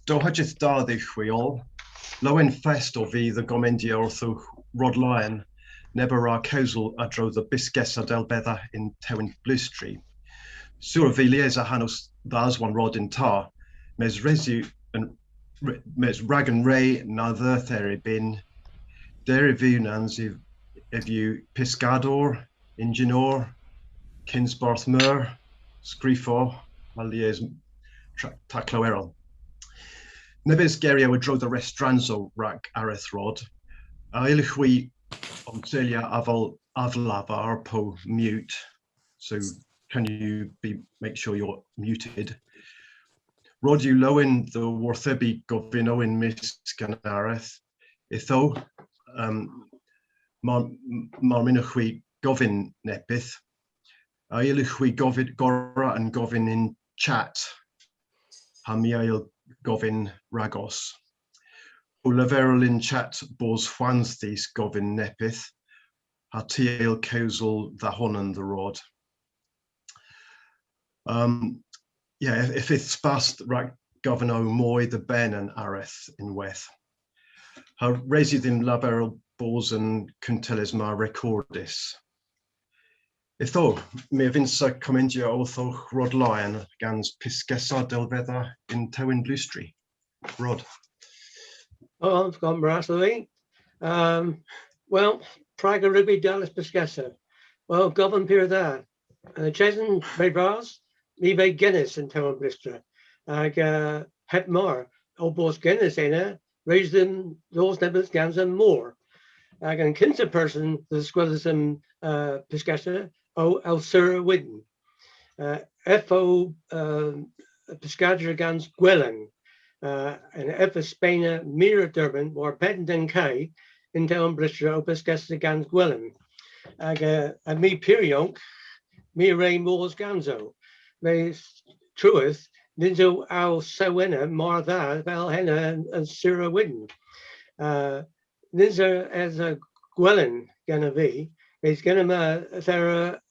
Dohadjith da chwiol, Lowen fest o fydd y gomendia ortho Rod Lyon, Nebera Kosel adro the Pyskessa Del Vedha in Tewynblustri. Sur Vilies a hanos thas one rod in tar, mes resu and mes rag and ray na thirthere bin, derivunans if you Piscador, Ingenor, Kinsbarth Mur, Scrifo, Alies Tacloeron. Nebes Gerio would draw the restranzo rack Areth rod. Ilchwi Ontilia avlavar po mute. So can you make sure you're muted? Rod you lowen the Warthebi govino in Miskan Areth. Itho marminachwi govin nepith. Ilchwi govin gora and govin in chat. Hamiail govin ragos. Leverel in chat bos Juansthis govin nepith. Hatiel Kosel the honan the rod. Yeah, if it's past right governor Moy the Ben and Areth in Weth. Her resident laberal bos and contelisma recordis. Itho, me vinsa comendia ortho Rod Lyon gans Pyskessa Del Vedha in Tewynblustri. Rod. Oh, I've gone brassily. Well, Praga Ruby Dallas Pyskessa. Well, govern peer there. Chesin Bebras, Mive Guinness in Tewynblustri. Het more. Obos Guinness in it, raise them those nebels gans and more. An kinsa person, the squellism Pyskessa. O Elsura Widden. F.O. Piscadra gans Gwellen. And F. Spain Mira Durban or Pedden K in Tewynblustri o Pyskessa gans Gwellen. And me Pirionk, me Ray Moores ganzo. Me truth, Ninzo Al Sewena, Martha, Val Henna, and Sura Widden. Ninzo as a Gwellen Ganavi. Is going to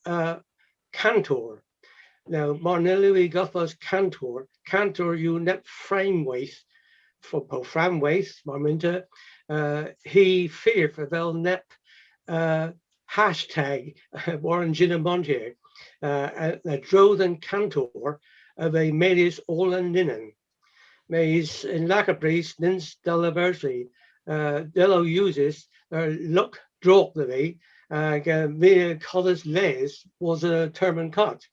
cantor. Now, Marnelli Gothos cantor you net frame waste for po frame waste, Marminta. He fear for they'll net hashtag Warren Ginamontier, a Drodhen cantor of a Melis Olan Ninan. Mays in Lacabris, Nins Delaversely, Dello uses look drop the way. Via Collis Les was a term and cut.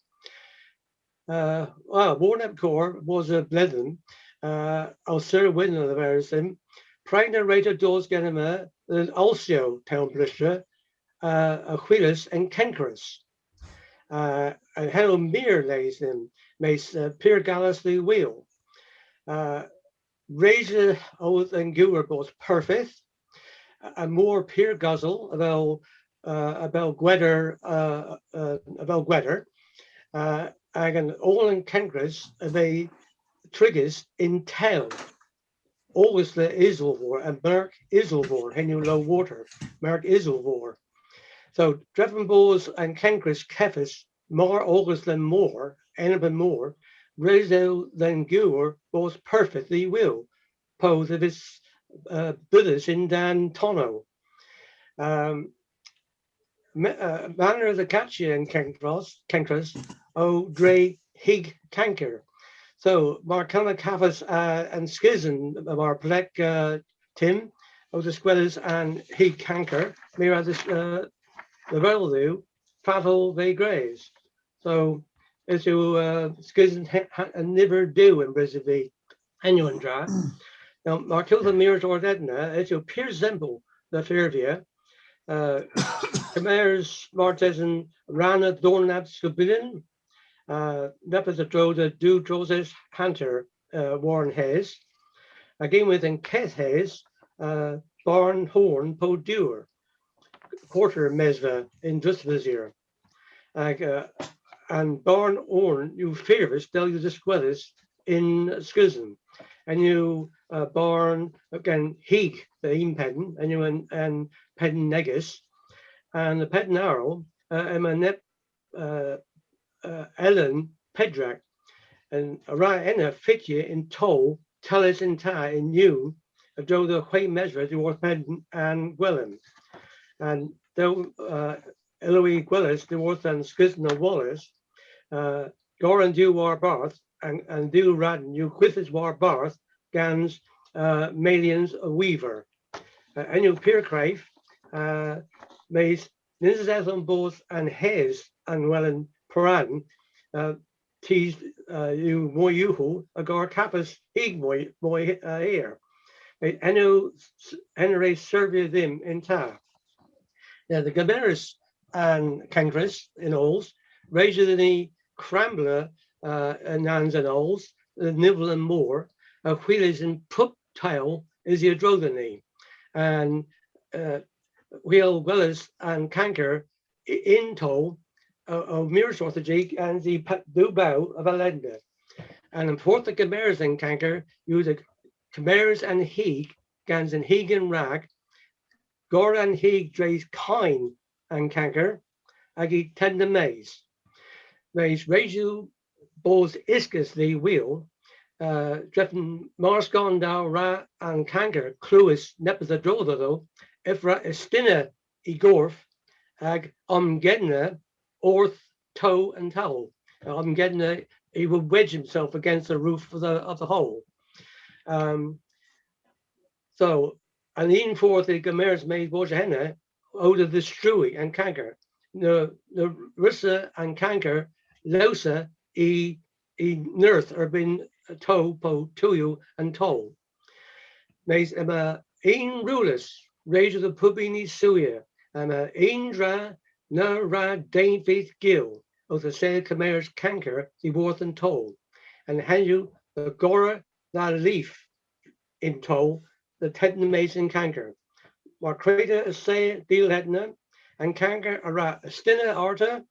Warnap Core was a blethen. Sir Winner the Verisim. Pragna Rata Doors Ganima, also Tewynblustri, Aquilas and Cancrus. And Hello Mere lays them, makes Pier Gallasly Wheel. Razor Oath and Gower was perfect. And more Pier Guzzle about Gweder, and all in Cancrus they triggers in tail. Always the Isilvor and Merk Isilvor, Henu low water, Merk Isilvor. So Drevenbos and Cancrus Kefis, more August than more, Enabin more, Rezo than Gower, was perfectly will, pose of his Buddhas in Dan Tono. Manner of the Catchia and Cancrus, O Dre Hig Canker. So Marcana Cavas and Schism of our Plek Tim, O the Squellers and Hig Canker, Mira the Reldu, Prattle they Grays. So as you Schism and never do in Brisbane annual draft. Now Markilda Mirrors or Edna, as you peer resemble the Fervia. Khmer's Martesan Rana Dornab Skubilin, Nepes a Droda Do Droses Hunter Warren Hayes, again within Keth Hayes, Barn Horn Po Dewar, Quarter Mesva in Dusvizir, and Barn Horn, you Fearvis, Delia Disquelis in Schism, and you Barn again Heek, the Impedin, and you and Pedin Negus. And the Pedin Arrow, Emanep Ellen Pedrak, and Araya Fitye in Toll Talis in Ta in New, do the White Measure, the Orthmed and Gwilym. And though Eloise Gwillis, the Orth and Skisna Wallace, Goran du war Barth, and du Radden, you Quithis war Barth, Gans, Malians a Weaver. And you Piercraif, Mays, Ninzeth on both and Hez, and Wellen Paran, teased you more yuhu, agar Kappas Hig boy here. Enu Henry Servia them in Ta. Now the Gameris and Cancris in Ols, Raja the Crambler and Nans and Ols, the Nibble and Moor, Wheelers and Pup Tail is the Adrothany, and Wheel Willis and Canker in Toll of Mirrors Orthogic and the Dubau of Alenda. And in fourth the Gameris and Canker, use the Cameras and Heeg, Gans and Heeg and Rag, Gor and Heeg drays Kine and Canker, Agi Tender Maze. Maze Raju Bos Iscus the Wheel, Dreffen Marsgon Dow Ra and Canker, Cluis Nepis the Drodo, Ifra Estina Igorf, Ag Gedna, Orth, Toe and Towel. Gedna, he would wedge himself against the roof of the hole. So, and even for the Gamers made Borjahena, out of the Strui and Canker, the Rissa and Canker, Losa, Nurth, or been toe, po, tuyu, and toll. Mays Emma Ein Rulus, Rage of the Pubini Suya, Emma Ein Dra, Na Ra Dane Faith Gill, of the said Cameras Canker, the Worth and Toll, and Hanju, the Gora, that leaf in toll, the Tedden Mason Canker. Marcreta Essay Deal Hedna, and Canker Ara Estina Arta,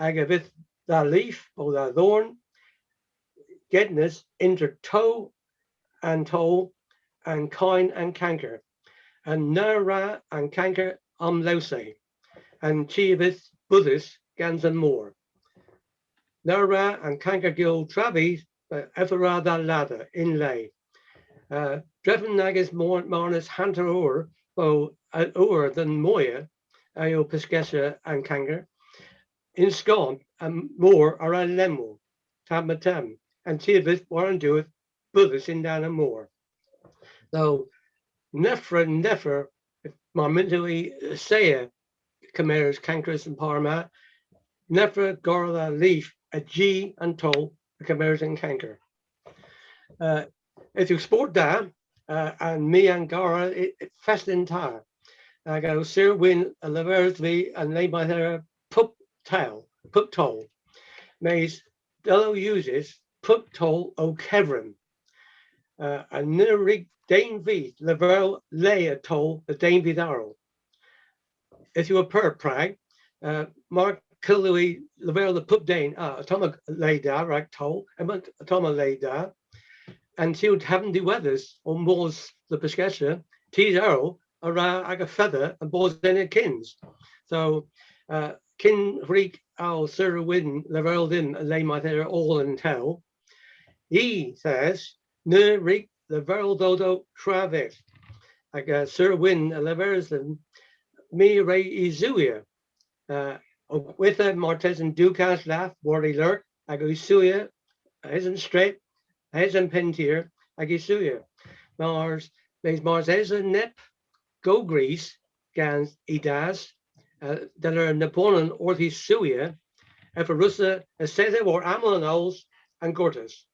Agavith that leaf, or that thorn, Gedness inter toe and toll, and Kine and Canker, and Nara and Canker Lose, and Chiavith Buddhist Gans and more. Nara and Canker Gil Travis, Evera that ladder inlay. Dreven Nagus Marnus Hunter or than Moya, Ayo Pyskessa and Canker. In Scone and more are a lemo, Tamatam, and Chiavith Warren doeth Buddhist in down and more. Though Nefer, if my mentally say Cameras, Cancris, and Parma, Nefer, Gorla, Leaf, a G, and Toll, the Cameras and Canker. If you sport that, and me and Gara, it fast in time. I go Sir Win, a Leversby, and lay my hair pup toll. Mays Dello uses pup toll o Kevrin. And Nirig Dane V, Level lay a toll, the Dane Vidaro. If you were per Prague, Mark Killouis, Level the pup Dane, Atoma lay da, right toll, and Atoma lay da. And she would have the weathers on Moors the Pyskessa, T's arrow, a feather, and Boars then kins. So, kin freak our Sir Win, Level din, and lay my there all and tell. He says, Ne rig the Verl Dodo Travis. Like Sir Win, Levers, and me Ray Izuia. With a Martes and Dukas laugh, Wardy lurk, I go Suya, isn't straight. Hez and Pentier, Agisuya. Mars, Hez and Nep, Go Greece, Gans, Idas, that are Napoleon or the Suya, Eferusa, Esete or Amalonols, and Gortus.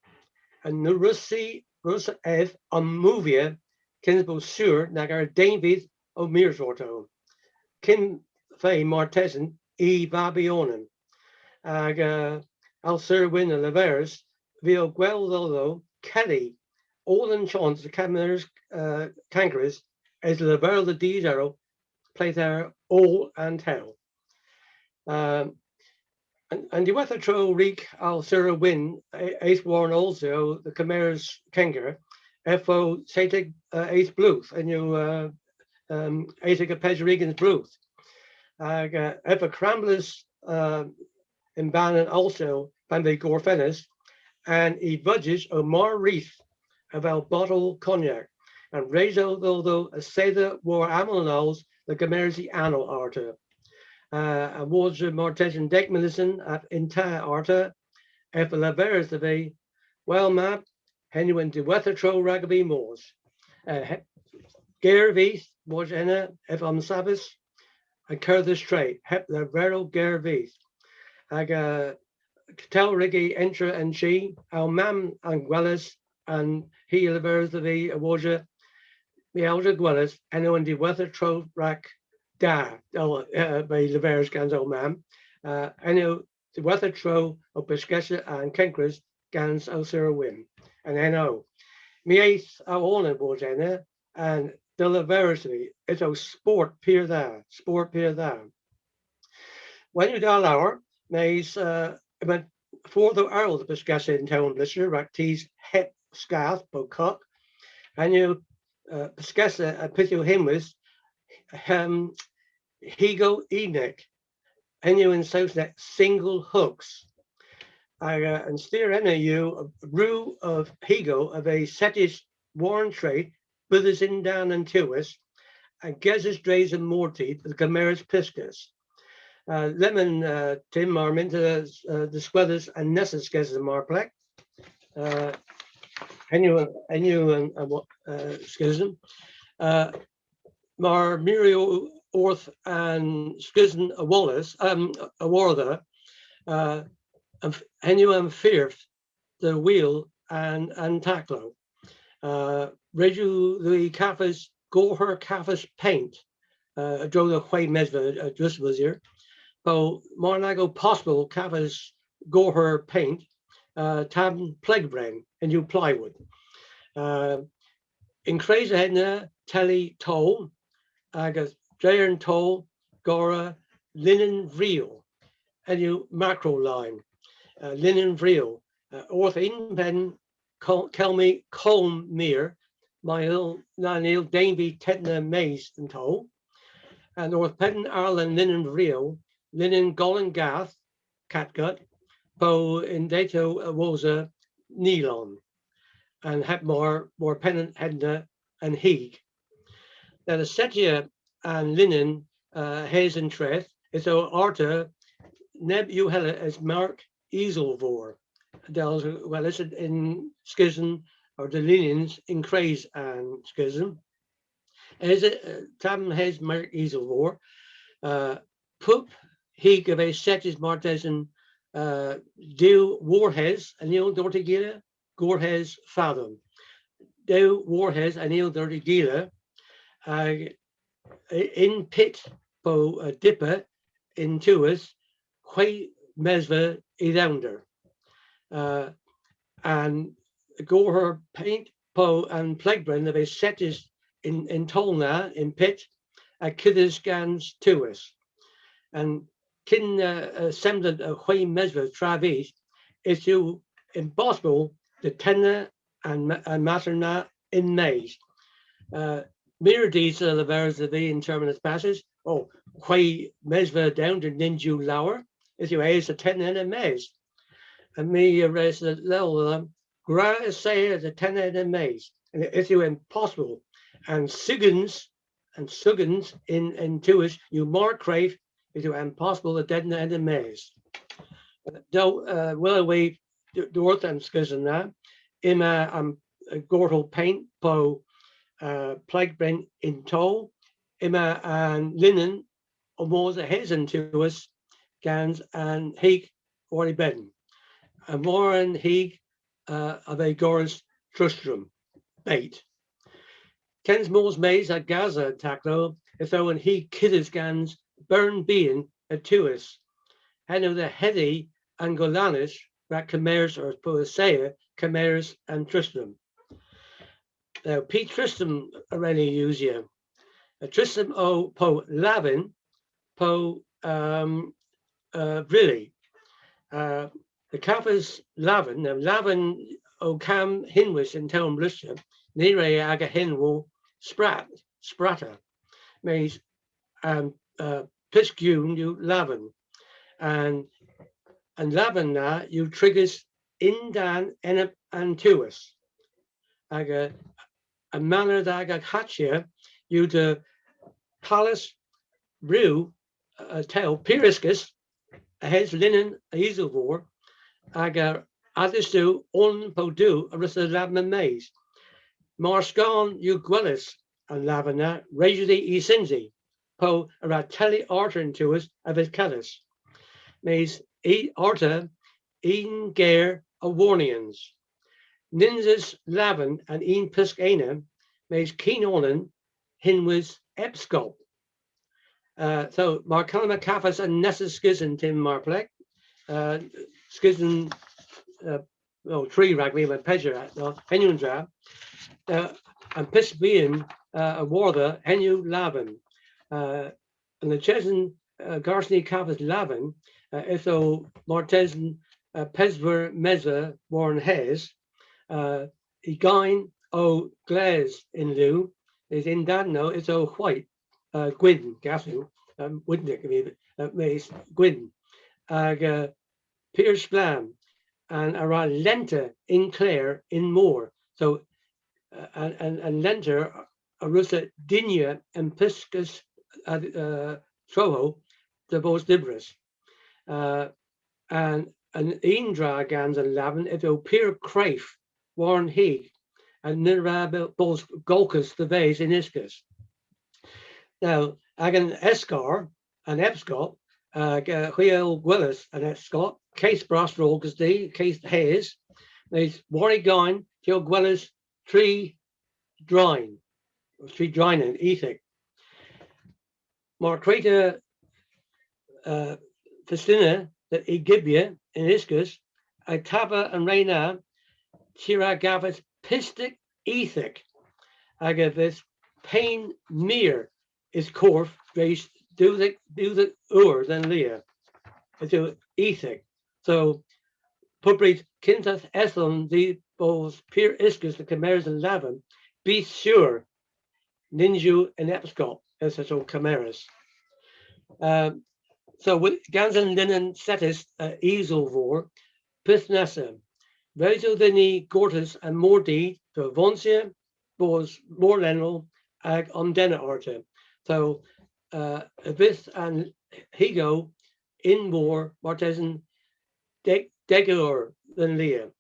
And Nurusi, Rusa Ev, Movia, Kinsbo Sur, Nagar David of Mirsorto. Kin Fay Martesan, E. Babionen. Al Sir Win and Levers, Vio Gueldo, Kelly, all in chance, the Cameras, Cankeras, as Lever the D zero, play there all and tell. And the weather troll reek Al Sir Win, Ace Warren also, the Cameras Kanker, FO Satic Ace Bluth, and you Ace Pejrigan's Bluth. Ever Cramblers in Bannon also, Bambi Gorfenis, and he budges Omar Reef, about bottle cognac, and raise although a seda war amelnals the Gamersi anal arta. Awards Mortesian Deckmelison at entire arta, if la veris the ve, well map, genuine de weathertro rugby moors. Gervis was enna, if on Sabbath, and cur the straight, hep the vero Gervis. Aga tell Riggy entra and she, our mam and Gwellis, and he la veris the ve, awards the elder Gwellis, and on de weathertro rack da, by the various gans old man. I know the weather tro of Pyskessa and Kenkras gans o Sarah Wim. And I know me eighth a honor was in and the laverity it's a sport peer there, sport peer there. When you dial hour, mays for the Earl of Pyskessa in Tewynblustri, Raktis het scarf, bocock, and you Pyskessa a pithu him with Higo Enek, and you in south that single hooks. And steer in you a brew of Higo of a setish warren trade, brothers in down and to us, and Gezes drays and morty, the Gameras Piscus. Lemon Tim Marminta the Squathers and Nessas Gezes Marplek. And you schism. Mar Muriel Orth and Skizzen Wallace, a Warther, and you am Firth, the wheel and Tacklo. Reju the Kaffas, Gorher Kaffas paint, drove the Huay Mesva, just was here. But Marnago possible Kaffas Gorher paint, Tab plague brain, and you plywood. In crazy headna, telly toll, Agus Drayon toll, Gora, linen reel, and you macro line, linen reel, Orth in pen, Kelmy, Colm mere, my ill Nanil, Danby, Tetna, Maze, and toll, and Orth Pen, Ireland, linen reel, linen Gollen Gath, catgut, Bo in Dato Woza, Nylon, and Hepmore, more pennant Hedna, and Heeg. Now the setia and linen Hayes and Treth is our arta neb you hella as Mark Easelvor. Dells well it's in schism or the linens in craze and schism. Is it Tam Hayes Mark Easelvor? Pup he gave a setis Martesan Dew Warhes and Neil Dorty Gila, Gorhes Fathom. Dew Warhes and Neil Dorty Gila. In pit po dipper into us, Huay Mesva Idounder. And go her paint po and plaguebrand of a setis in Tolna in pit a kiddes gans to us. And kin semblant of Huay Mesva Travis is to impossible the tenor and materna in Mays. Mirades the vers of the interminous passes. Oh, Huay Mesva down to Ninju Lower. If you ace a 10 and a maze. And me raise the level gra say as a 10 and a maze. And if you impossible. And Suggins in Tuish, you more crave if you impossible the dead and a maze. Though well away Dorth and Skizzen now. Ima Gortle paint po plague brent in toll, Ima and linen, or more the heads to us, Gans and Heeg or Beden. And more and Heeg of a Goris Trustrum bait. Ken's Moore's maze at Gaza Tacklo, if though and Heeg Kiddes Gans burn being at to us. And of the heady and Golanis, rat Cameras or Poesea, Cameras and Tristram. Now, Pete Tristram already use you. Tristram o po Lavin, po really. The Kaffas Lavin, now Lavin o Cam Hinwis in Tewynblustri, Nere aga Hinwo Spratta, means Piskun you Lavin. And Lavin na you triggers in dan enep and to us. aga a manner da aga hatchia you to palace brew tel Pyskessa hes linen easelvor aga adistu on podu arisa labman maze. Marscan you gwellis and lavana rejudi e sinzi po arateli artern to us of his callis. Maze e arta een gare a warnians. Ninzas lavan and een Pyskessa maze keen onen hin was epscop. So Markalma Kafas and Nessus Skizzen Tim Marplek. Skizzen tree ragby with Pedger at Henundra. And Pisbian a warder Henu Lavan. And the Chesan Garsny Kafas Lavan, Etho Martesan Pesver Meza Warren Hes, Egain O Glaze in Liu, is in Dadno, it's O White. Gwyn, Gasu, Widnick, Mace, Gwyn, Piers Flam, and around Lenter in Clare in Moor. So, and Lenter, Arusa Dinia and Pyskessa Troho, the both Libras. And Indra Gans and Lavin, if O Pier Craif, Warren Heath, and Nirab Bols Golkus, the Vase in Iscus. Now, agan Escar and Epscot, Huel Willis and Epscot, Case Brastrol D, Case Hayes, there's Warrigain, Joe Gwellis, Tree Drine, Tree Drine and Ethic. Marcreta Festina, that Egibia in Iscus, Itaba and Reina, Tira Gavas, Pistic Ethic, Agavis, Pain Mere. Is Corf based do the ur than Leah. To ethic. So Pubrit Kintath Ethlon the both Pier Iscus the Chimeras and Lavan, be sure Ninju and Epscot as so Chimeras. So with Gans and Linen Setis Easelvor, Pyskessa, Vezo Dini Gortus and Mordi to Vonsia, Bos Morlenel, Ag Omdena Arta. So Avith and Higo in war Martesan Degor than Leah.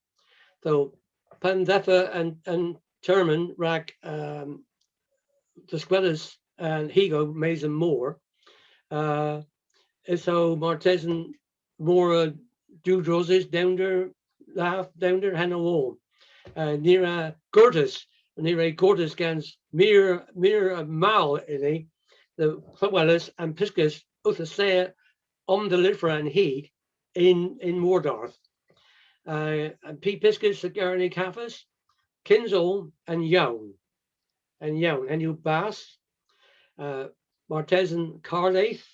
So Pandefa and Terman Rack the Squellis and Higo Mason more. So Martesan more Dudroses down there Hannah Wall. Near Gortus, near Gortus Gans mere mile in the Flywellis and Pyskessa Uthasea the Lifra and he in Mordarth. And P. Pyskessa the Garni Cafas, Kinsol and Yown, and you Bass, Martesan Carlaith,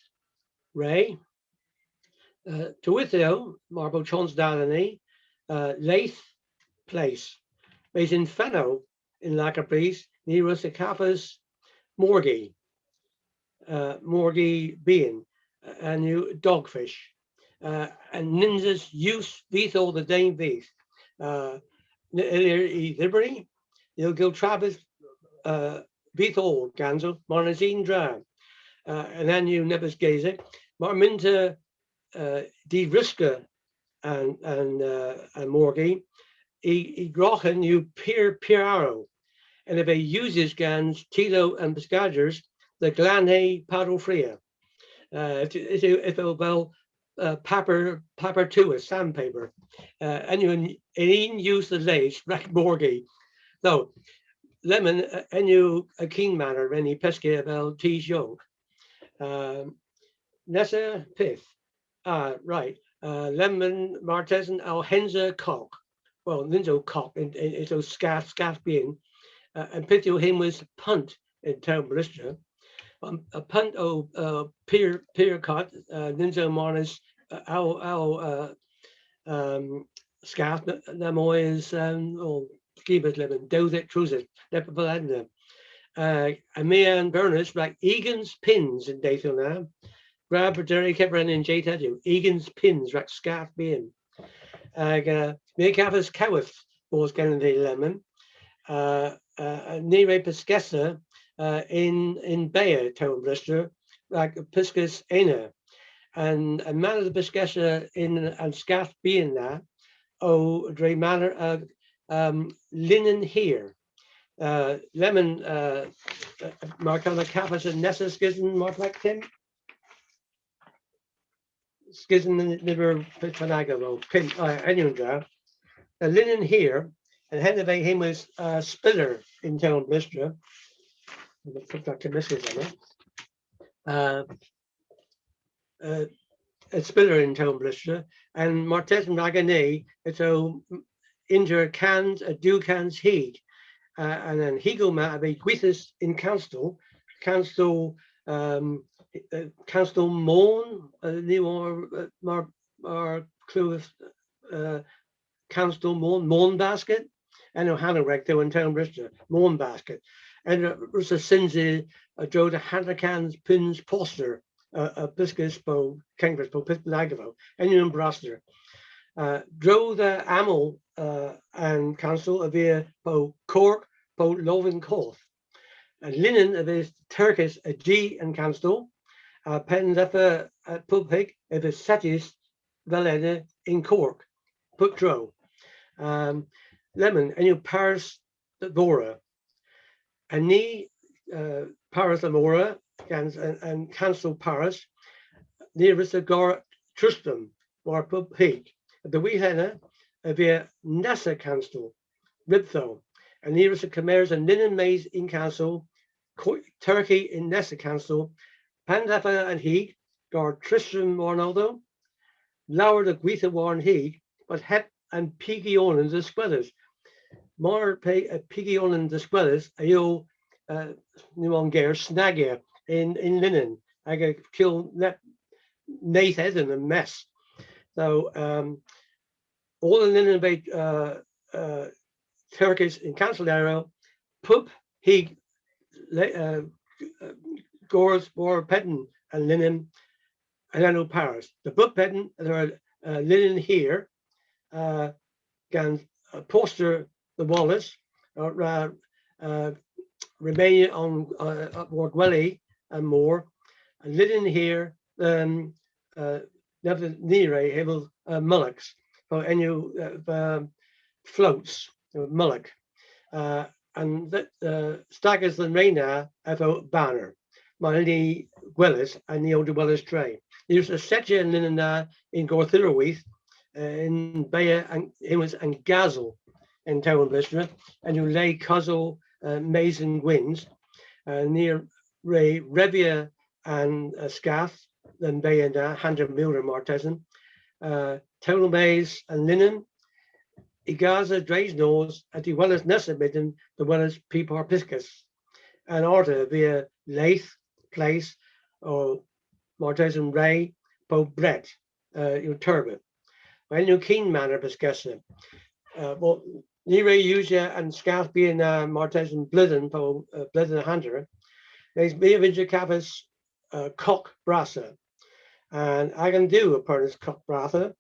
Ray, Tewithio, Marble Chons Dalany, Laith Place, based in Fenno in Lacapris, near the Cafas, Morgie being, and you Dogfish, and Ninjas use Vethol the Dane Veth, Liberty, you'll go Travis, Vethol Ganzo, Marnazine Dram, and then you Nebus Gaze, Marminta, De Riska, and Morgie, Grochen, you Pier Arrow. And if he uses Gans, Tilo and Pescadgers, the Glanhe Paddle Fria. If it will paper to a sandpaper. And you use the lace, Rack Morgie. So, lemon, and you a king manner, any pesca about teas young. Nessa Pith. Right. Lemon Martesan Alhenza Cock. Well, Ninzo Cock, it's a scaff being. And Pithio him was punt in Tewynblustri. A punt peer cut, Ninzo Marnis, scaff, Namoy's, Skibas Lemon, Dozet Truzet, Lepapalanda. And me and Berners, like Egan's pins in Dayton now. Grab for Derry Kepran in J Tadu, Egan's pins, like scaff being. Me Cavas Cowith was getting the lemon. Nere Pyskessa in Vedha, Tewynblustri, like Pyskess Ena. And a man of the Pyskessa in and scath being that, dre manner linen here. Lemon Marcella Capas and Nessa Skizzen Mark Tim. Skizzen never Pitanago, Pin anyone draft. The linen here, and head of him was Spiller in Tewynblustri. Put Dr. Mrs. on it. A spiller in Tewynblustri, and Martes and Ragane, it's a injure cans, a do cans heat, and then Hegel ma be Guithus in Council Mourn, new or clue Council Mourn basket, and a Hannah there in Tewynblustri, Mourn basket, and it was a Sinzi, a Joe the Handicans pins poster. Pyskess po Kengris po Pitnagavo, and Braster. Dro the Amel and Council of the po Cork po Lovin Coth. Linen of his Turkish a G and Council. Pen Zephyr at Pubhig of his Satis Valena in Cork. Put Dro. Lemon and you Paris the Bora. And ni Paris the Mora. And Council Paris, nearest the Gor Tristram, war Pub Heat, the Weehena of the Nessa Council, Ribtho, and nearest the Khmer's and Linen Maze in Council, Turkey in Nessa Council, Pandafa and Heat, Gor Tristram Warnaldo, Lower the Guitha Warn Heat, but Hep and Piggy Onan the Squellers. More pay a Piggy Onan the Squellers, a yo Nuanger Snagia. In linen, I could kill Nathan in a mess. So all the linen about Turkish in Council Arrow, Pup, he Gores, Bor Petten, and linen, and I know Paris. The book Petten, there are linen here, can poster the Wallace, Romania on Ward Welly. And more, and linen here, never near able mullocks, or any floats, mullock, and that staggers the reina of banner, Malini Gwellis and the older Wellis tray. There's a setcha and linen in Gorthirowith, in Bayer and Himmels and Gazel in Tewynblustri, and you lay Cuzzle, Mason Gwynns, near Ray Revia and Scath, then Bay and Hunter Milner Martesan, Total Maze and Linen, Igaza Dre's Nose, at the Wellis Nessa Midden, the Wellis Peepar Piscus, and Order via Lath, Place, or Martesan Ray, Po Brett, your Turbot. When you keen manner Piscessa, well, Nire Usia and Scath being Martesan Blithen, Po Blithen Hunter. There's me of Injacapis cock brassa, and I can do a pernus cock brassa,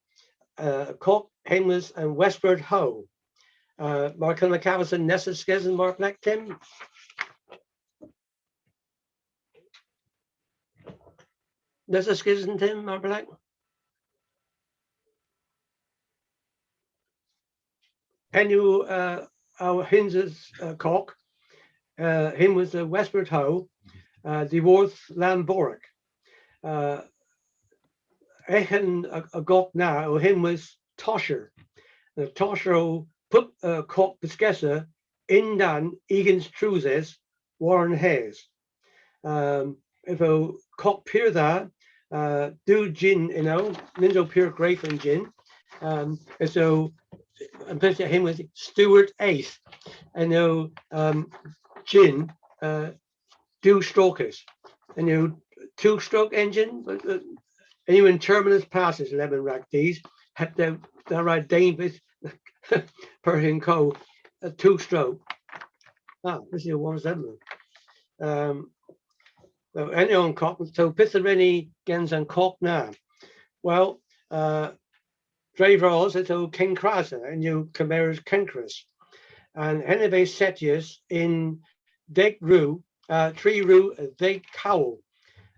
cock, Hameless, and westward hoe. Mark on the Cavis and Nessa Skiz and Mark Black Tim. Nessa Skiz and Tim, Mark Black. And you, our Hinz's cock, him was the westward hoe. The Worth Lamboric. Echen a gok now, him was Tosher. The Tosher put cock Pyskessa in Dan Egan's Truzes, Warren Hayes. If a cock peer that, do gin, Lindo peer grape and gin. And so, and picture him with Stuart Ace. Gin. Do strokers, and two-stroke engine, and you in terminus passes lemon rack these have the right David per him co a two-stroke. This is one of them. Any on cock, so Pithareni gens and cock now. Well, Dravros it's King Crasa and you Chimera's Kenkris. and Heneve Setius in Deg Ru, 3 Ru, Deg Cowl,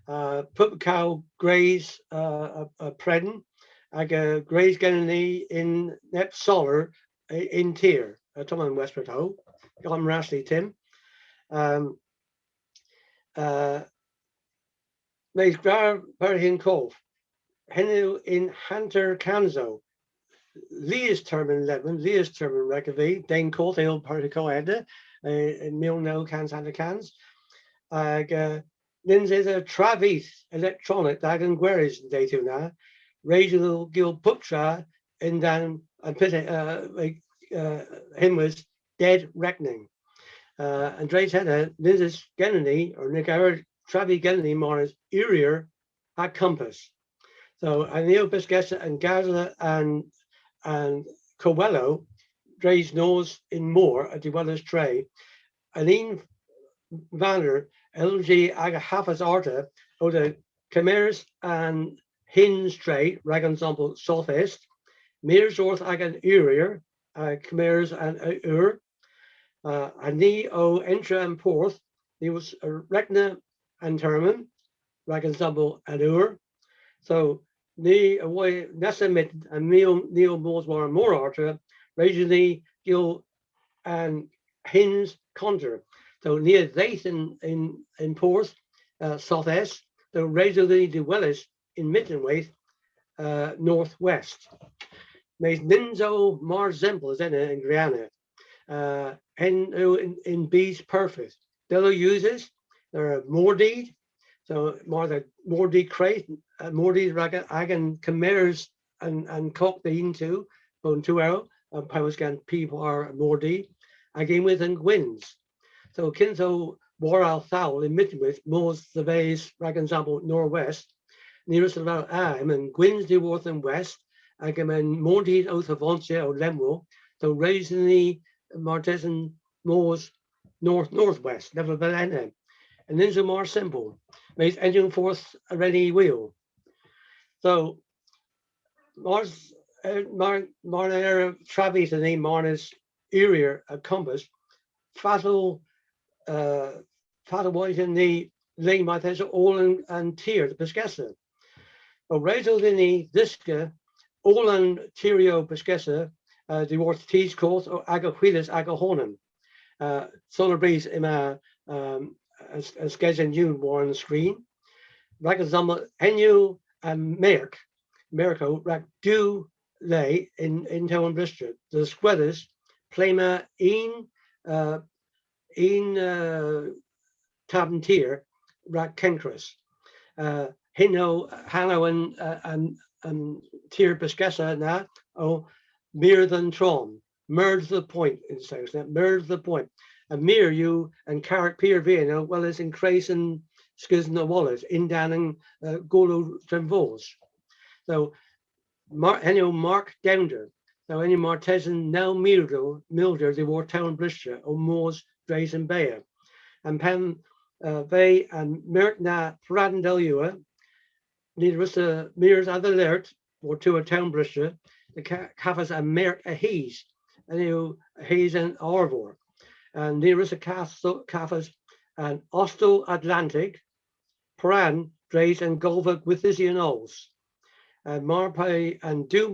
Pup Cow Graze Preden, Aga Graze Gennany in Nep Solar in Tier, Tom and Westford Ho, Gom Rashly Tim. Mees Grar Berhin Cove, Henu in Hunter Kanzo, Leas Termin Levin, Leas Termin Recavi, Dane Colt, El Partico Edda, Mil No Cans Hunter Cans, Lindsay a Travis Electronic, Dagan Gueris Day to now, Rachel Gil Putra, and then him was Dead Reckoning. And Dre's Header, Lindsay's Gennany, or Nicara Travi Gennany, Mars Earier at Compass. So, and Neo Pyskessa and Gaza and Coelho, Dre's nose in more at the Weller's tray, and in Vander, LG Aga Hafas Arta, or the Chimeras and Hinge tray, rag ensemble southeast, Mears Orth Agan Earier, Chimeras and and ni o Entra and Porth, he was Rekna and Terman, rag ensemble and So, ni away Nessamit and Neo Moors were more Arta, regionally Gil and Hinge Conjure. So near Zaith in Porth, southeast, so regularly the Wellish in Middenwaith, northwest. Mees Ninzo Mars Zempel in Griana, in Bees Perfect. Dello uses, there are Mordeed, so more the Mordeed crate, Mordeed Agan Chimeras and Cock the into, Bone 2 Arrow, and Powascan People are Mordeed, again with and Gwins. So Kinzo Waral Fowl in Midwest, Moors the Bays, Rag example Northwest, nearest about Am and Gwins de Worth and West, Again Mordeed Oath of Onsia or Lemuel, so raising the Martesan Moors Northwest, never been any. And then some more simple, makes engine force a ready wheel. So Mars Marner Travis and the Marner's area at Compass, Fatal was in the lane by Thesa all and Tier, the Pyskessa. But Razor in the Diska, all and Tirio Pyskessa, the Worth Tees Course or Agahuilis Agahornum. Solar Breeze in a schedule new war on the screen. Ragazama Enu and Merco Rag do lay in Tewynblustri. The Squeathers, Plema Tabntir, Rag Kenkris. Hanno and Tier Pyskessa na o mere than Trom. Merge the point in South, merge the point. And mere you and Carrick Pier Vienna, well as in Crayson Skizna Wallace, in Danning Golo Tremvos. So Mark Downder. So any Martesan now Milder, the war Tewynblustri, or Moors, Drays and Bayer. And Pam Bay and Merk na Pradendelua, neither was the Mears other alert, or to a Tewynblustri, the Caffas and Merk a Hees, and you Hees and Arvor. And near us a Caffas and Ostel Atlantic, Pran, Drays and Golvik with Isian Ols. And Marpai and Du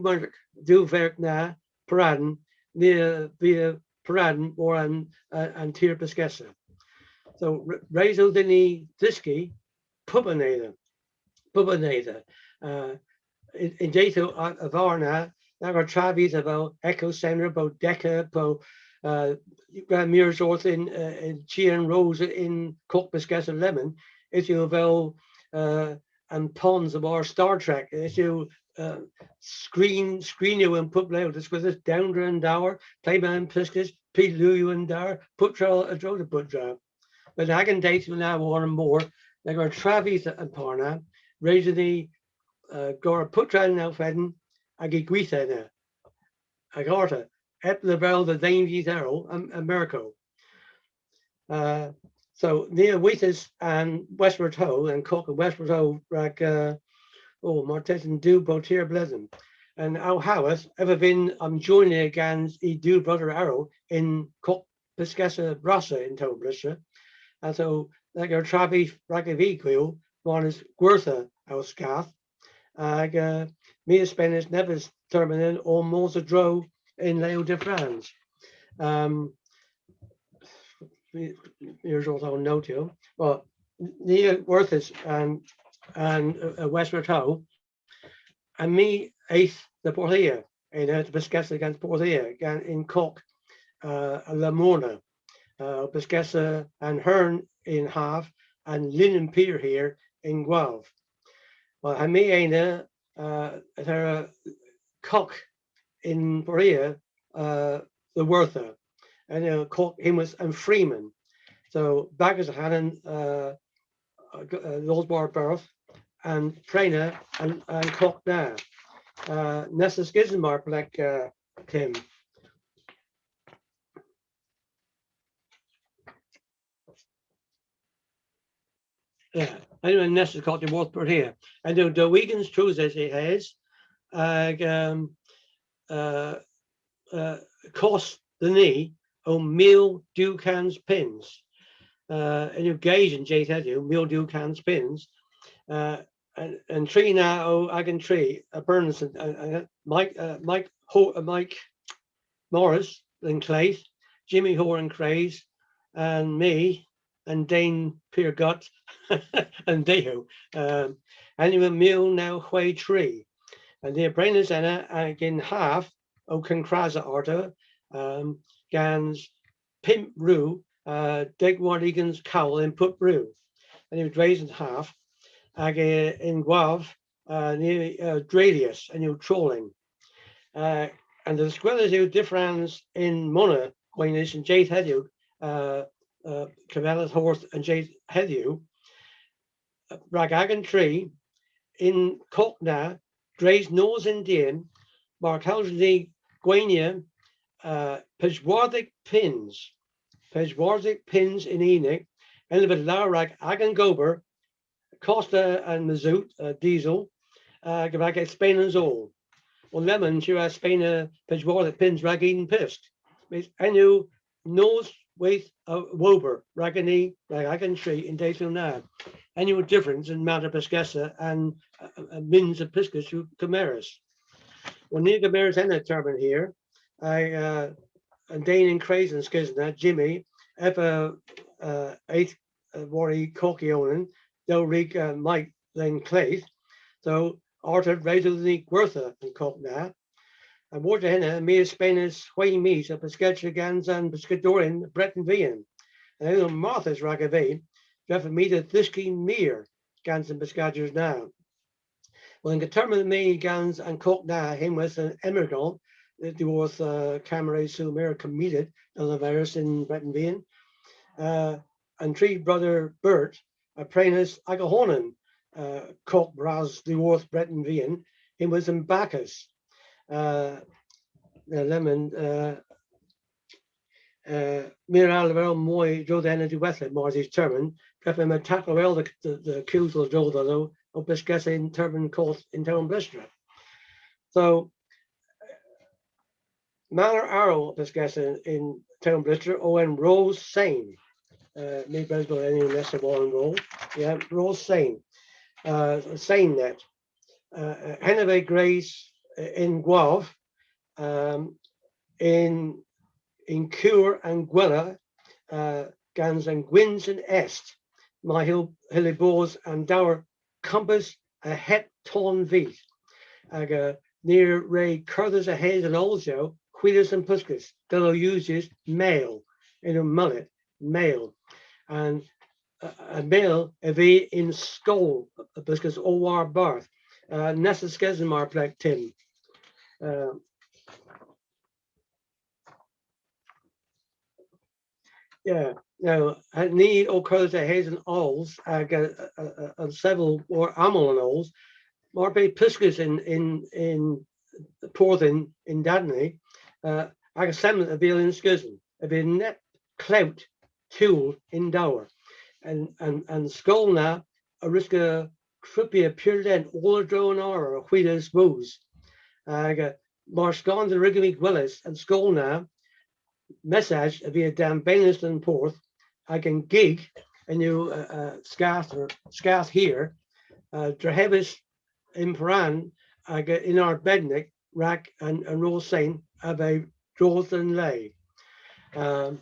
Verk na Pran, near via Pran or and Tier Pyskessa. So Razo Dini Diski, Pubaneda. In data of Arna, there are Travis about Echo Center, about Deca, about Grand Mirrors Orth in Chian Rose in Cook Pyskessa Lemon, if you will and Pons of our Star Trek, if you screen you and put loud this with us Downder and Dower, Playman Piscus, Pete Luyu and Dower, Putra Adrota Putra. But I can date you now more and more. There are Travis and Parna, raising the Gora Putra and Alfeden, Agiguita now. Agorta, Ep the Bell, the Dainties Arrow, and Merco. So near Wheatus and Westward Ho and Cook and Westward Ho, like Martes and Du Botier Blesden. and our Howard ever been joining against he do brother Arrow in Cook Pyskessa Brasa in Tewynblustri. And so like our Travi Ragaviquil, one is Gwertha our Scath. Me Spanish never terminal or more a draw in Leo de France. Here's also a note here. Well, Nia Worthis and West Rotow, and me eighth the Porthia in the Pyskessa against Porthia in Cock Lamorna, Pyskessa and Hearn in half, and Lynn and Peter here in Guelph. Well, and me aina there Cock in Porthia the Wortha, and Cock Himus and Freeman. So back as a Hannon Losbar Birth and Trainer and Cock now. Nessa Skizmark like Tim. Yeah, I know Nessa caught the worth per here. I know the Wigan's truth as it has cost the knee on meal Ducan's pins. And you gauge and Jay tell you meal Ducan's pins. And tree now I can tree Burns and Mike Morris and Clay, Jimmy Hoare and Craze, and me and Dane Piergut and Deho. And you meal now Huay tree. And the apprentice and again half o Concraza Arta, Gans Pimp Roo, Dig Wardigans Cowl and Put Roo. And he was raised in half. In Guav, near Dralius, and you trolling. And the squares you difference in Mona, Cornish and Jade Hedyu, Cavella's horse and Jade Hedyu, Ragagan tree, in Cockna, Dre's nose Indian, Martelly Guania, Pejwardic pins in Enoch, and with Larak Agan Gober, Costa and Mazout, diesel, Gavaka Spain and Zol. Well, lemon, she has Spain, Pejwardic pins, Ragin Pist. And you nose with Wober, Ragani, Ragagan tree in Dayfield now. Annual difference in Mount Pyskessa and Mins of Piscus to Camaris. Well, near Camaris and that turban here, and Dane and Craze and Skizna, Jimmy, Ever 8th Worry Corky Onan, Del Rig Mike then Clay. So Arthur Razor the Gwertha and Cock now. And Water Henna, Mia Spainers, Way Meat, a Pescatcha Gans and Pescadorin, Breton Vian. And then Martha's Ragavane, Jeff and Meet a Thisky Mere, Gans and Pescatchers now. Well, in determined me, Gans and Cock now, him was an emigrant, the was Camera Sumera committed on the virus in Breton Vian. And three brother Bert, Apprentice Agahonan, Cock Braz, the Worth Breton Vian, him was in Bacchus. Lemon, Miral Vel Moy, Joe the Energy Westland, Marzy's Turban, Kefim attack well the Q's of Joe, though, of Pyskessa in Turban Court in Tewynblustri. So, Manor Arrow Pyskessa in Tewynblustri, O.N. Rose Sane. Me Bresbel any lesser one roll. Yeah, Rose Sane. Sane net. Hennevé Grace in Guav, in Cure and Guella, Gans and Gwins and Est, my hilly boars and dour compass a het ton veet. Near Ray Curthers a haze and also Quillis and Puskus, Dello uses male in a mullet, male. And a male a V in skull, Puskus or birth. Nessa Skesmar plek Tim. Yeah, now I need occurs a hazen alls, several or amel and alls, more be piscus in Porthin in Dadney, I can send a bill in Skizzen, a bit net clout tool in Dower, and skull now a risk a trippy pure then all a drone or a wheater's booze. Mar scans and rigamy Willis and school now. Message via Dan Bainlist and Porth. I can gig and you scarce here. Drahevis in Paran. I get in our bednick rack and Rose Saint have a draws and lay. The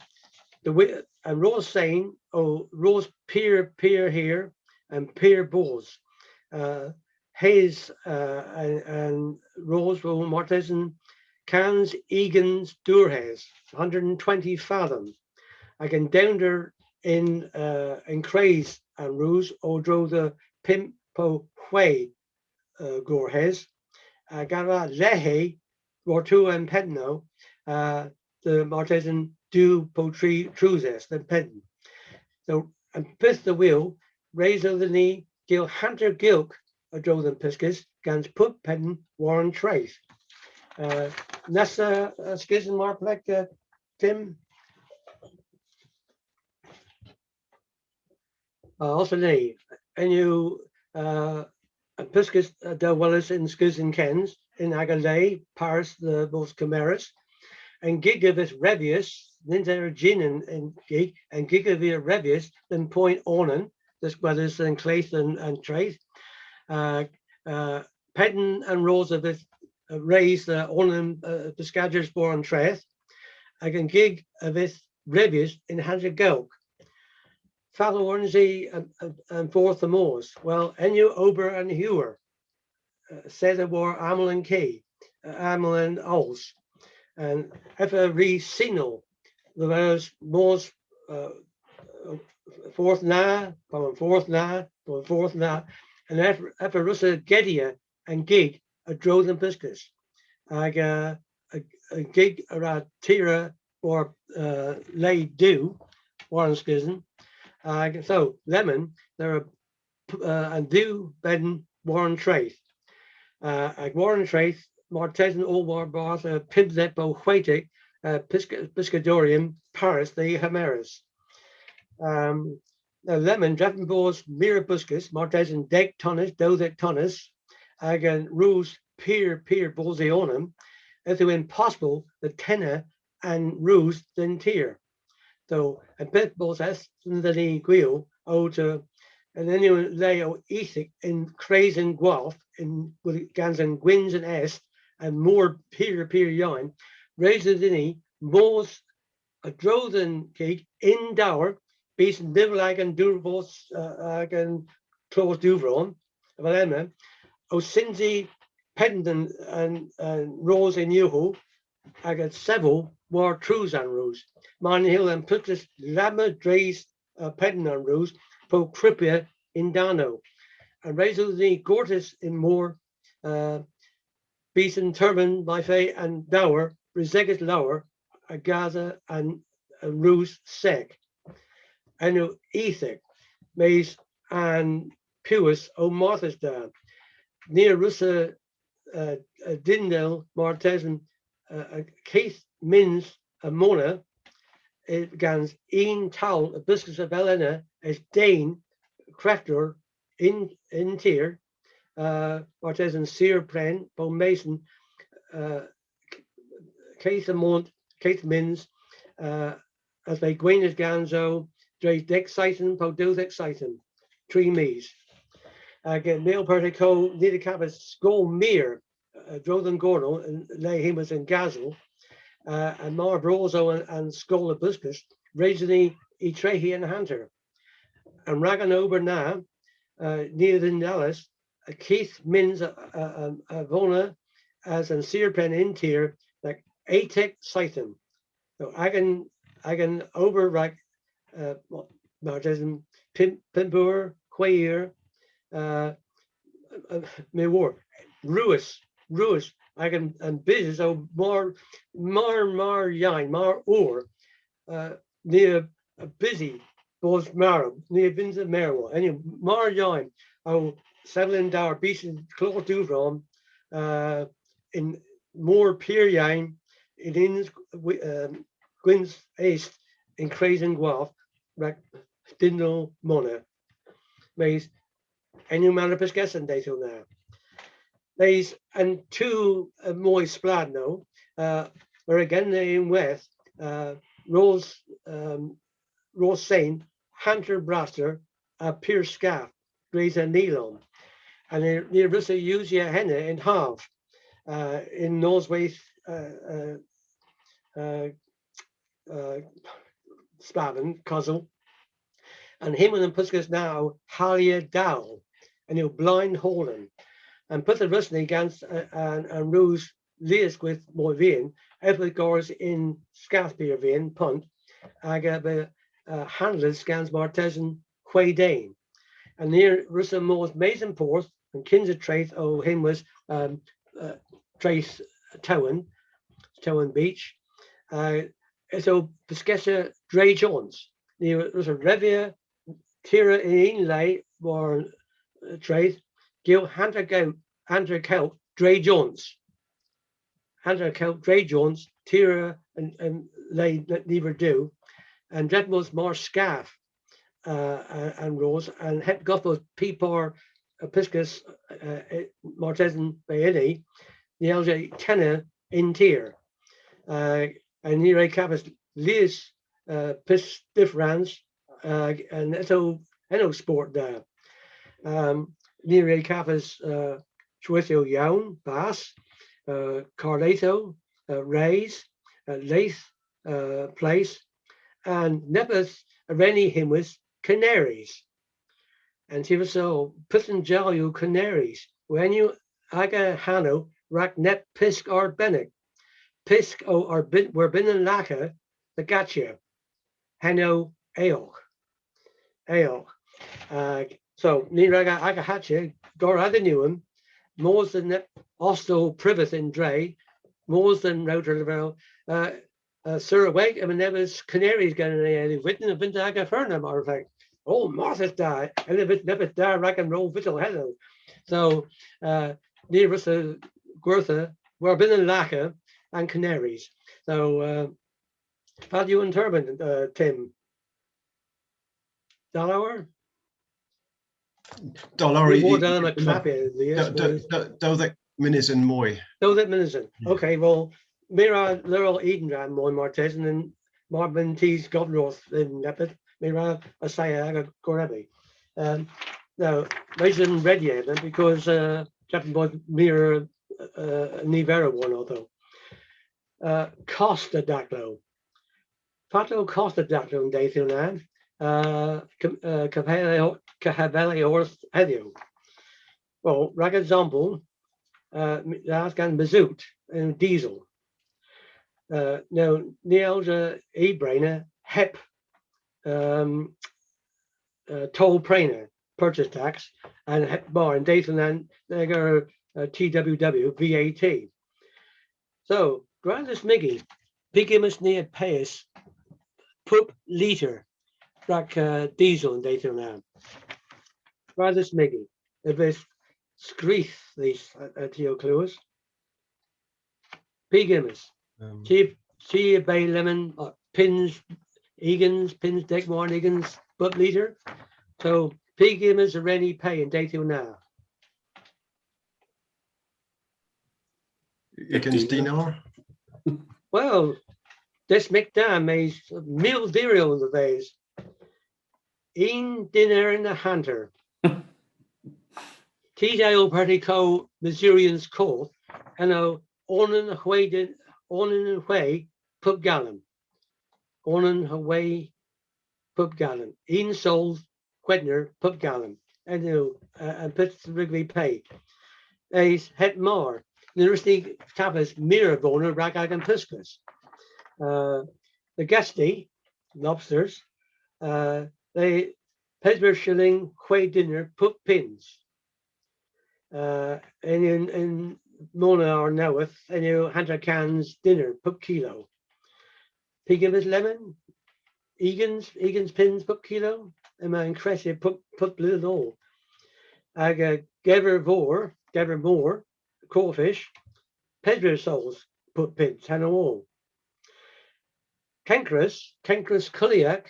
and Rose Saint Rose peer here and peer balls. Hayes and Rose will Mortison Cans Egan's Durhes 120 fathom. I can downder in Craze and Ruse or draw the Pimp Po Way Gorhes. I got Lehe or two and Pedno the Mortison do potri truses the Pedn. So and fifth the wheel, raise over the knee, Gil Hunter Gilk a draw them Piscis, Gans Put Pedn Warren Trace. Nessa Skizzen Marplek Tim. Also knee. And you Piscis Del Willis in Skizzen Kens in Agalay, Paris the most chimeras, and Gigavus Revius, Ninja Gin and Gig, and Gigavir Revius, then Point Ornan, this brothers and Claith and Trace. Pedden and Rosa raise the Ornan Piscadgers born Traith. I can gig with Revius in Hansa Gelk. Father Ornsey and Fourth the Moors. Well, Enu Ober and Hewer. Said war Amel and Key, Amel and Ols. And ever re-signal the words Moors fourth na, fourth na, and ever Russa Gedia and Gig a Droth and Piscus. I got a gig around Tira or lay do, Warren Skizzen. So Lemon, there are and do Bedden Warren Trace. Warren Trace, Martesan all war bars, Pimzep o Huetic, Piscadorium, Paris, the Hemeras. Lemon, Draffenbors, Mirabuscus, Martesan Dec Tonnis, Dodec Tonnis, Agan Ruse, Peer Bolzionum, if it impossible, the tenor and Ruse then tier. So, a bit both as the Guil, to and then you lay ethic in Craze and Guelph in with Gans and Gwins and Est and more peer yarn, raises in Moors a Drothen cake in Dower, Beast and Divelag and Durvos and Claus Duvron, Valema, Osinzi, Pendant and Rose in Yuhu, I got several war trues and ruse. Man Hill and Putus Lama Drays Pendant and ruse. Pocripia in Dano, and Razor the Gortis in Moor, Beeson Turban, Life and Dower, Rezegas Lower, Gaza and Ruse Sec, and Ethic, Maze and Puis O Martha's Dan, near Russa Dindel, Martesan, Keith Mins, Mona, Gans Ian Towel, a Biscuits of Elena, as Dane, Crafter, in Tier, Martesan Sear Pren, Bo Mason, Keith Mont, Keith Mins, as they Gwenas Ganzo, Dre Deck Sighton, Po Dothic Sighton, Tree Mees. Get Neil Pertico, Nidicabas, Skull Mere, Drothan Gordo, and Lay Himas and Gazel, and Mar Brozo and Skull of Buscus, Raisin Etrehi and Hunter. And Ragan Ober now, near the Dallas, Keith Mins Vona as an Searpen in tier, like Atec Sighton. So I can over like Martesan Pimpur, Quayer, me war, Ruis, I can and business so mar yine, mar or near busy. Both Marrow, near Vincent Merrill, and Mar Yine, settling down, beating Claude Duvron, in more Pier Yine, in Gwyn's East, in Craze and Guelph, Dindle Mona, Maze, and you man of Pyskessa day till now. There's and two more spladno, where again they in West, Rose Saint, Hunter Braster, Pyskessa, Grazer Nylon. And they Russa use your henna in half in Norway Spaven, Cosel. And him and Pyskessa now Halia Dow, and he'll blind Holland. And put the Russny against and Rose Leas with more vein, every gores in Scathbeer vein, punt, I got the handlers scans Martesan Dane. And near Russa Moore's Mason Porth and Kinza Trace, oh, him was Trace Tewyn Beach. So Pyskessa Dre Jones. There was a Revia, Tira in Inlay, or Trace, Gil Hunter Kelp, Dre Jones. Hunter Kelp, Dre Jones, Tira and Lay never do. And Dreadmore's more Scaff and Rose, and Het Gothos Peepor Piscus Martesan Bayini, the LJ Tenor in Tier. And Nere Capas Liz Pis Differans, and Eno Sport there. Nere Capas Chuithio Yown, Bass, Carleto, Rays, Lath Place, and Nepus Reni Himwis Canaries. And she was so Piston Jallu Canaries. When you aga Hano, Rak Net Pisk or Bennick. Pisk or bin were bin and laka the gotcha. Hano Aok. So Niraga aga hatcha, Gor other Newham, more than Osto Privet in Dre, more than Router Level, Sir Wake, and Never's Canaries going to written a bit aga Fernam, matter of fact. Oh, Martha's died, and if it never died, rock and roll, Vittel Hello. So, near us, Gwertha, were been in Laka and Canaries. So, how do you interpret, Tim? Dollar? Dollar. More than a clap here. Dodek Minizen Moy. Dodek Minizen. Okay, well, Mira Lurel Eden Moy Martesan and Marvin T's Godroth in Leopard. Mira Asaya Gorebi. Now, Mason Red yet because Captain Boyd Mira Nivera one although. Costa Daclo. Pato Costa Daclo in Daythunan. Cahabele Horse Hedio. Well, rag example, that's gan Mazout and Diesel. Now, Nielja E-Brainer, HEP, toll prainer, purchase tax, and HEP bar and Dayton and they go TWW, VAT. So, Grandest Miggy, Pigimus near Pace, Pup liter. Diesel in Dayton now. Grandest Miggy, if it's Screeth, these Theo Clues. Pigimus, Chia Bay Lemon, Pins, Egan's, Pins, Deckmore, Egan's, Pup liter. So, Pigimus are ready pay in Dayton now. Egan's dinar? Well, this McDam is meal cereal in the days. In dinner in the hunter. T-Dale Party Co. Missourians call, and Onan Hway Pub Gallon. Onan Hway Pub Gallon. In Souls Wedner Pub Gallon. And Pitts Wrigley Pay. Ace Het Mar. University Tapas Mirror Boner Ragag and Piscus. The Gusty Lobsters. They Pesber Shilling Quay Dinner Put Pins. And in Mona or Noweth, and Hunter Cans Dinner Put Kilo. Pigimus Lemon, Egan's Pins Put Kilo, and my Cressy Put Little all. I got Gever More, Crawfish, Pesber Souls Put Pins, and all. Cancrus Kuliak,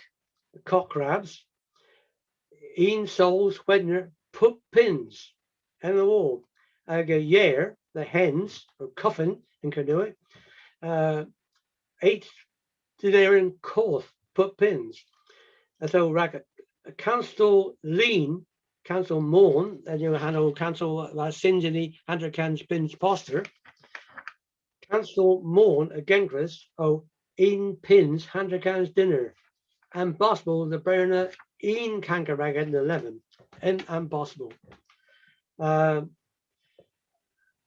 Cock Crabs, Ian Souls Wedner Put Pins, and the wall. year, the hens, or coffin in Kernewek, 8 to there in cough, put pins. And so racket council lean, council mourn, and you handle council sinjini, 100 cans pins poster. Council mourn again, Chris, in pins, 100 cans dinner. And possible the burner in canker ragged in 11. And possible. 11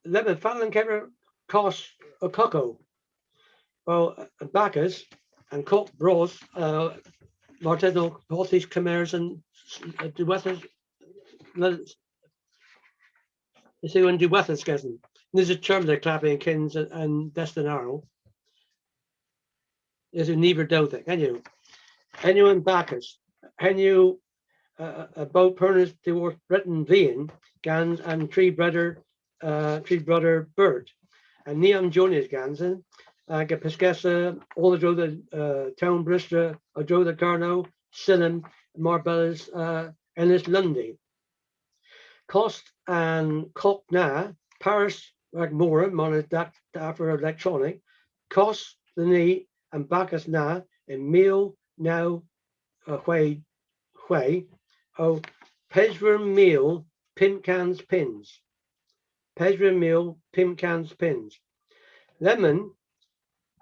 Fallon Kever cost a cocoa. Well, Bacchus and Cook Bros, Martino, Horses, Chimers, and Duwethers. You see, when Duwethers getting. There's a term that clapping Kins and Destinaro. There's a neither do thing, and you. And you and Bacchus. And you about Pernus towards Britain Vian, Gans and Tree Brother Bert. And Neon Junior's Gansen. Get Pyskessa, all the Joe the Tewynblustri, Joe the Kernewek, Sillen, Marbellas, Ennis Lundy. Cost and Cock na, Paris Magmora, Monas after electronic, Cost the knee and Bacchus na, and meal now way, Pesra meal, Pimcans pins. Pesra meal, Pimcans pins. Lemon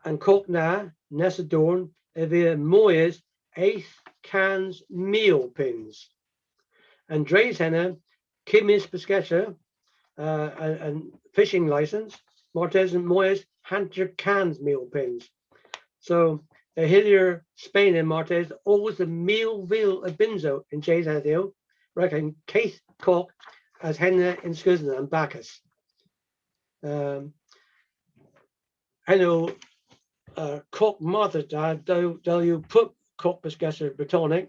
and Cock na, Nessadorn, Evia Moyes, 8 cans meal pins. And Dre's henna, Kimis Pyskessa, and fishing license, Martes and Moyes, 100 cans meal pins. So the Hillier, Spain and Martes, always the meal veal of Binzo in Jay's Adil, reckon Keith Cock as henna in Scuzna and Bacchus. I know Cock Martha dad, do you put Cock Pyskessa Bretonic,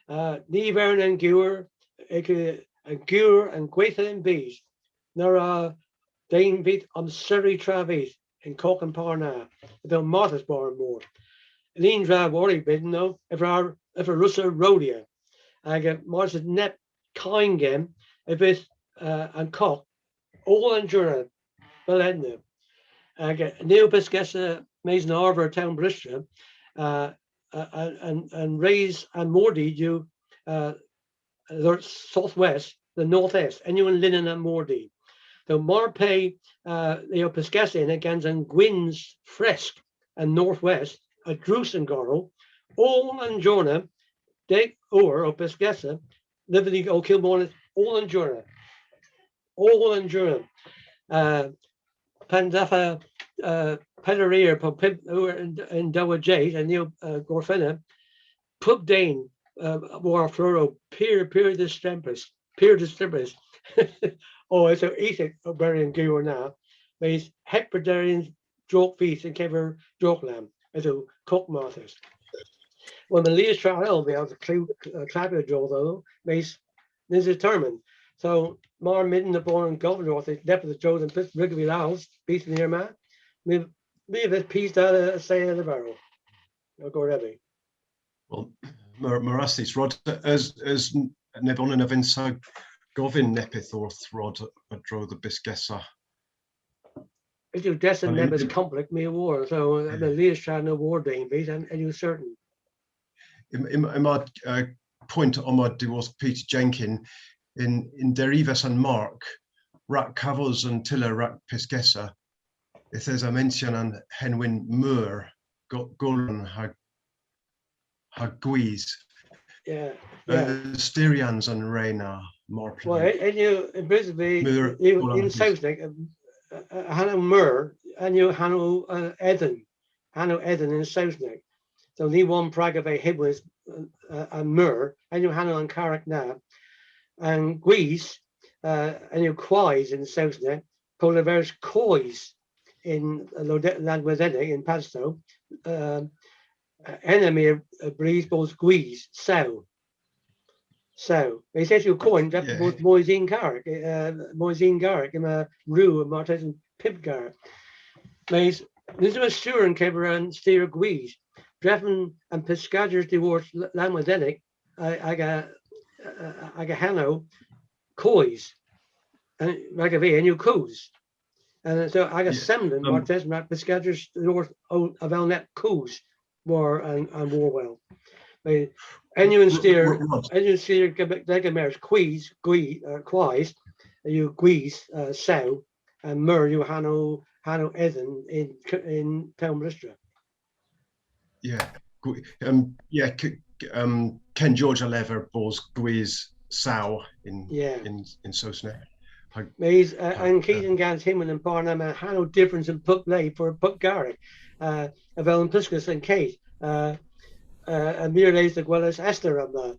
Nevern and Gewer, Gewer and Gwaitha and Bees. There are Dane Beat on Surrey Travis in Cock and Parna, though Martha's born more. Lean Drab already bidden though, if a Russa Rodia. I get Martha's net kind game, if it's and Cock, all endurance, but end I get Neil Pyskessa, Mason Arbor, Tewynblustri, and Rays and Mordy do the southwest, the northeast, anyone Linen and Mordy. The Marpay, Pyskessa in against and Gwyn's Fresk and northwest, a Druce and Goro, all and Jorna, Deg or Pyskessa, Liberty O Kilborn, all and Jorna. All and Jorna. Pandafa Pedarir in Dowa Jade and Neil Gorfena, Pub Dane, War Floro, peer distrempus. Oh, it's a ethic of burying Gewer now. Means Heperdarian joke feast and Kever joke lamb as a cook martyrs. When the Leah's trial be able to clap your jaw though, means is determined. So Mar midden the born governor of the depth of the Joes and Pit Rigby Laos, beast near man. Maybe this piece out of say in the barrel. I'll go ready. Well, Marastis, Rod, as Nevon and Avinsa Govin Nepith or Rod dro the Pyskessa. If you destined them as conflict, me a war. So the Leah's trying to war Dane beat and you certain. In my point on my divorce Peter Jenkin in Derivas and Mark, Rat Cavos and Tiller Rat Pyskessa, if there's a mention on Henwin Moor, got Golan Haguiz. Yeah. Styrians and Reina more. Well, and you basically you in South like Hannah Mur and you Hannah Eden in South Neck. So the one Prague of a Hibwas and Mur and you Hannah and Carrick now and Guise and you Quais in South Neck, Polarverse Cois in Landwazene in Pasto. Enemy breeze both Guise so they said you coined that both Moisine Garrick in a Rue and Martes and Pip Garrick. This was Stuart and Kever and Steer Guise. Dreffen and Piscadgers divorced Landwazenic. I got Hanno Cois. and like a and you coos. And so I got Semlin, Martes, Rat Piscatchers, North of Elnet coos war and Warwell. And you steer like a mare's quees, quais, you quees, sow, and mur you Hano Ethan in Tewynblustri. Ken Georgia Lever balls Guiz Sow in Sosne. Mays and Keaton Gans him and Barnum and Hano difference in Puck Lay for Puck Garrick, of Ellen Piskus and Kate, and Mira Lays as well as Esther of that.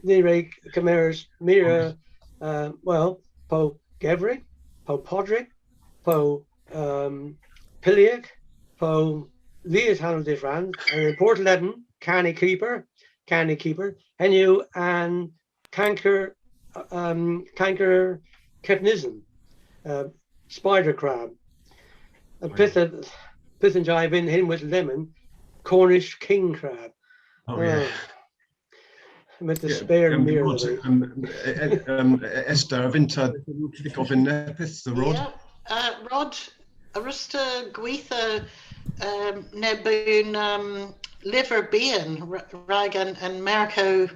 Nere Cameras Mira, well, Po Gevrick, Po Podrick, Po Piliac, Po Leas Hano Diffran, and Port Leben, Canny Keeper, Henu and Canker Kepnism, Spider Crab, and Pith and Jive in him with lemon, Cornish King Crab. With the spare mirror. Esther, Vinta, Govin Nepith, the Rod. Rod, Arista Gweitha, Nebun, Liver Bean, Rag and Merco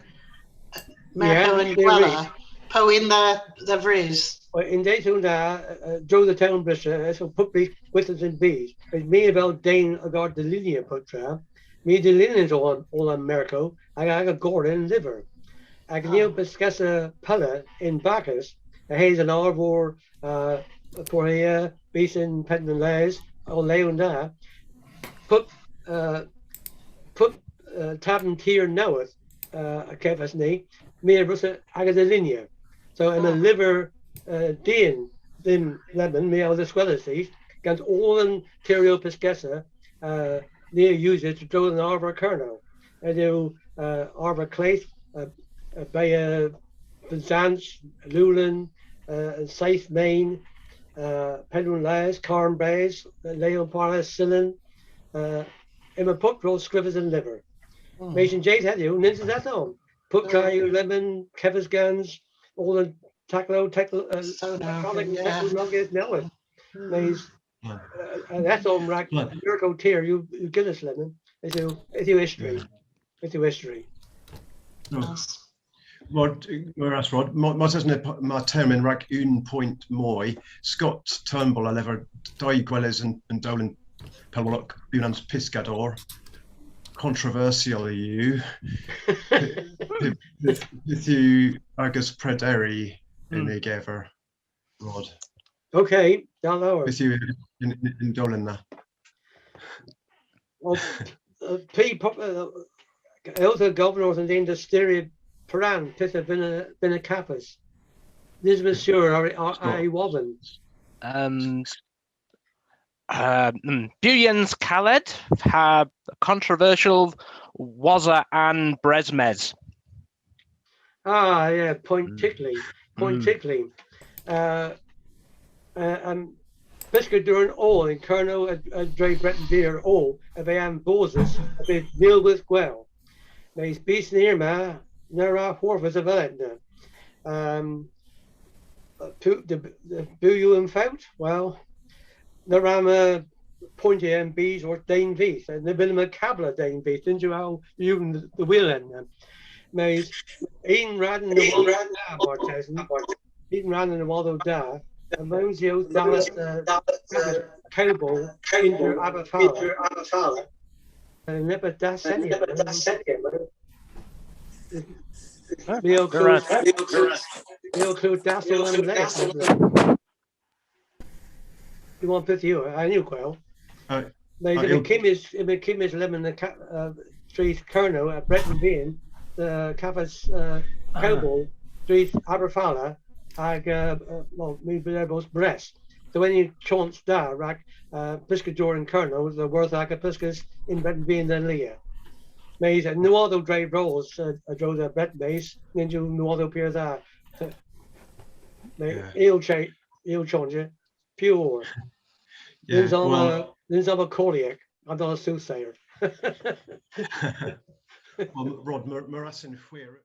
and Gwella. Po in the Vriz. In Daytona, Joe the Tewynblustri, so put me with us in bees. Me about Dane got the linear put trap. Me the linens all on Merco. I got Gordon liver. I can hear Pyskessa Pella in Bacchus. A haze and Arvor for here, Beeson, Penton Lays, or Leon Put Tabin Tier Knoweth, a Kevas knee. Me a Russa, I got the linear. So in a liver Dean Dim Lemon, me the squeller seat, against all and Terrio Pyskessa near users to draw an arbor kernel. I do arbor claith, by Byzance, Lulin, Safe Main, Penryn Lays, Carn Bays, Leon Paris, Sillen, Emma Put roll scrivers and liver. Mason Jade had you, Ninja that on. Put Caillou, Lemon, Kevis Gans, all the Tacklo, Nugget, Nellis. Maze, that's on rack. Miracle Tier, you give us Lemon. It's your history. It's your history. Rod, Rod, my term in rack un point moi, Scott Turnbull, I lever Dai Gwelles and Dolan Pelwallock, Bunans Piscador. Controversial you with you Agus Prederi in the Gever, Rod. Okay, down lower. With you in Dolan now. Well, P. Elder Governors and the Industry Paran, Pitha been a Kappas. This was sure, I wasn't. Buyans Khaled have controversial Waza and Bresmez. Yeah, Point Tickling. Biscuit during all in Colonel Dre Breton Beer all of AM Boses a bit deal with well. Mays Beast near ma Nara Horvers of Elena. The Buyu and Faut, well. Narama Pointy and Bees or Dane Bees, and they've been a cabler Dane Bees, didn't you? How you the wheel end them. Mays Ian Radden the Waldo Da, Bartes, Ian Radden the Waldo Da, and Mosio Dallas Cowboy, Ginger Abafala, and never Das Senior. Real clue Dassel and Legs. You want with you? I knew Quell. They became his lemon the street Colonel at Breton Bean, the Kappas Cowball street Aberfala, me both breast. So when you chance da rack Piscador and Colonel, the worth like a Piscas in Breton Bean than Leah. Mays and no other drive rolls drove the Breton base, then you no other appear that. He'll change it. Pure. Then I'm a Cornish. I'm not a soothsayer. Rod Morass and Fuir.